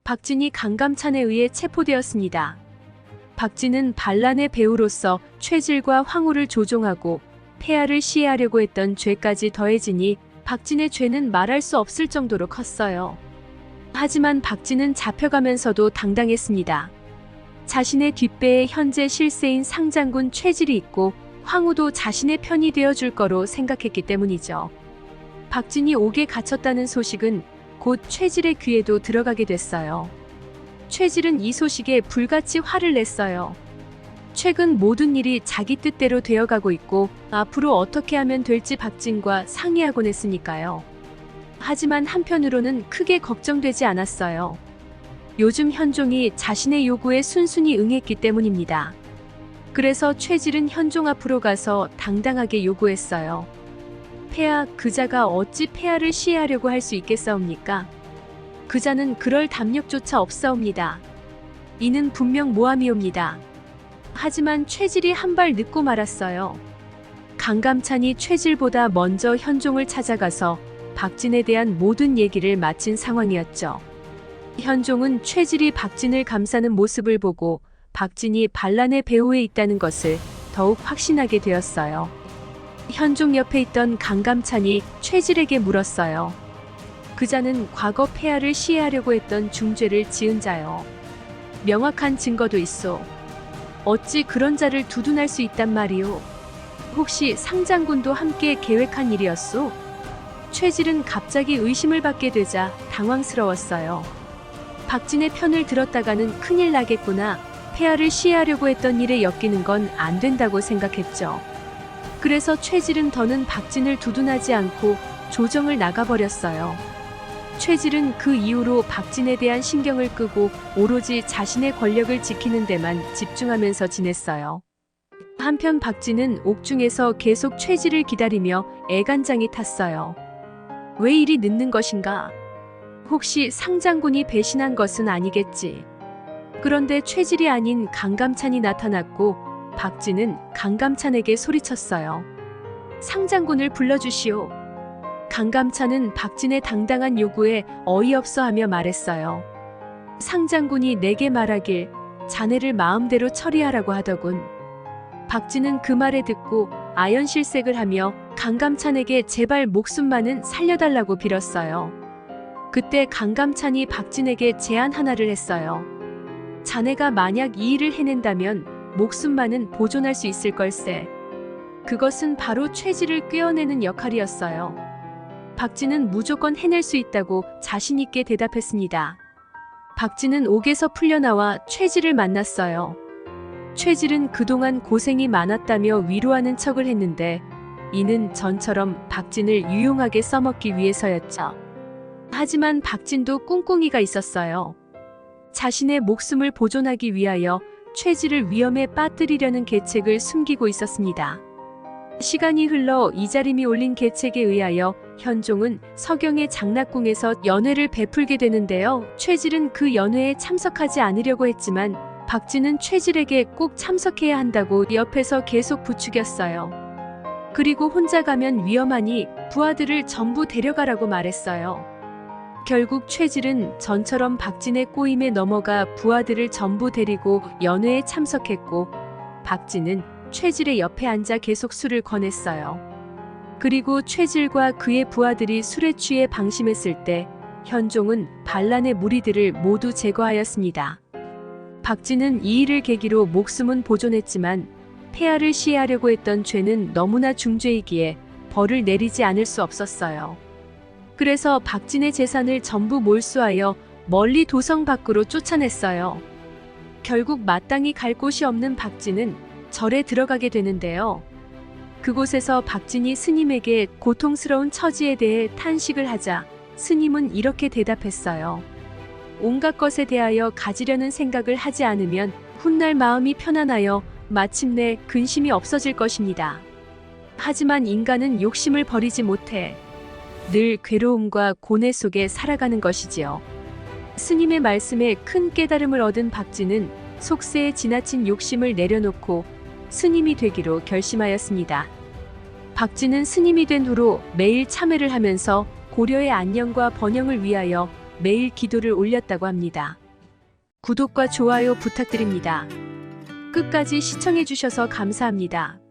박진이 강감찬에 의해 체포되었습니다. 박진은 반란의 배우로서 최질과 황후를 조종하고 폐하를 시해하려고 했던 죄까지 더해지니 박진의 죄는 말할 수 없을 정도로 컸어요. 하지만 박진은 잡혀가면서도 당당했습니다. 자신의 뒷배에 현재 실세인 상장군 최질이 있고 황후도 자신의 편이 되어줄 거로 생각했기 때문이죠. 박진이 옥에 갇혔다는 소식은 곧 최질의 귀에도 들어가게 됐어요. 최질은 이 소식에 불같이 화를 냈어요. 최근 모든 일이 자기 뜻대로 되어가고 있고 앞으로 어떻게 하면 될지 박진과 상의하곤 했으니까요. 하지만 한편으로는 크게 걱정되지 않았어요. 요즘 현종이 자신의 요구에 순순히 응했기 때문입니다. 그래서 최질은 현종 앞으로 가서 당당하게 요구했어요. 폐하, 그자가 어찌 폐하를 시해하려고 할 수 있겠사옵니까? 그자는 그럴 담력조차 없사옵니다. 이는 분명 모함이옵니다. 하지만 최질이 한 발 늦고 말았어요. 강감찬이 최질보다 먼저 현종을 찾아가서 박진에 대한 모든 얘기를 마친 상황이었죠. 현종은 최질이 박진을 감싸는 모습을 보고 박진이 반란의 배후에 있다는 것을 더욱 확신하게 되었어요. 현종 옆에 있던 강감찬이 최질에게 물었어요. 그자는 과거 폐하를 시해하려고 했던 중죄를 지은 자요. 명확한 증거도 있소. 어찌 그런 자를 두둔할 수 있단 말이오. 혹시 상장군도 함께 계획한 일이었소? 최질은 갑자기 의심을 받게 되자 당황스러웠어요. 박진의 편을 들었다가는 큰일 나겠구나. 폐하를 시해하려고 했던 일에 엮이는 건 안 된다고 생각했죠. 그래서 최질은 더는 박진을 두둔하지 않고 조정을 나가버렸어요. 최질은 그 이후로 박진에 대한 신경을 끄고 오로지 자신의 권력을 지키는 데만 집중하면서 지냈어요. 한편 박진은 옥중에서 계속 최질을 기다리며 애간장이 탔어요. 왜 이리 늦는 것인가? 혹시 상장군이 배신한 것은 아니겠지. 그런데 최질이 아닌 강감찬이 나타났고 박진은 강감찬에게 소리쳤어요. 상장군을 불러주시오. 강감찬은 박진의 당당한 요구에 어이없어하며 말했어요. 상장군이 내게 말하길 자네를 마음대로 처리하라고 하더군. 박진은 그 말에 듣고 아연실색을 하며 강감찬에게 제발 목숨만은 살려달라고 빌었어요. 그때 강감찬이 박진에게 제안 하나를 했어요. 자네가 만약 이 일을 해낸다면 목숨만은 보존할 수 있을 걸세. 그것은 바로 최질을 꿰어내는 역할이었어요. 박진은 무조건 해낼 수 있다고 자신 있게 대답했습니다. 박진은 옥에서 풀려나와 최질을 만났어요. 최질은 그동안 고생이 많았다며 위로하는 척을 했는데 이는 전처럼 박진을 유용하게 써먹기 위해서였죠. 하지만 박진도 꿍꿍이가 있었어요. 자신의 목숨을 보존하기 위하여 최질을 위험에 빠뜨리려는 계책을 숨기고 있었습니다. 시간이 흘러 이자림이 올린 계책에 의하여 현종은 서경의 장락궁에서 연회를 베풀게 되는데요. 최질은 그 연회에 참석하지 않으려고 했지만 박진은 최질에게 꼭 참석해야 한다고 옆에서 계속 부추겼어요. 그리고 혼자 가면 위험하니 부하들을 전부 데려가라고 말했어요. 결국 최질은 전처럼 박진의 꼬임에 넘어가 부하들을 전부 데리고 연회에 참석했고 박진은 최질의 옆에 앉아 계속 술을 권했어요. 그리고 최질과 그의 부하들이 술에 취해 방심했을 때 현종은 반란의 무리들을 모두 제거하였습니다. 박진은 이 일을 계기로 목숨은 보존했지만 폐하를 시해하려고 했던 죄는 너무나 중죄이기에 벌을 내리지 않을 수 없었어요. 그래서 박진의 재산을 전부 몰수하여 멀리 도성 밖으로 쫓아냈어요. 결국 마땅히 갈 곳이 없는 박진은 절에 들어가게 되는데요. 그곳에서 박진이 스님에게 고통스러운 처지에 대해 탄식을 하자 스님은 이렇게 대답했어요. 온갖 것에 대하여 가지려는 생각을 하지 않으면 훗날 마음이 편안하여 마침내 근심이 없어질 것입니다. 하지만 인간은 욕심을 버리지 못해 늘 괴로움과 고뇌 속에 살아가는 것이지요. 스님의 말씀에 큰 깨달음을 얻은 박진은 속세에 지나친 욕심을 내려놓고 스님이 되기로 결심하였습니다. 박진은 스님이 된 후로 매일 참회를 하면서 고려의 안녕과 번영을 위하여 매일 기도를 올렸다고 합니다. 구독과 좋아요 부탁드립니다. 끝까지 시청해주셔서 감사합니다.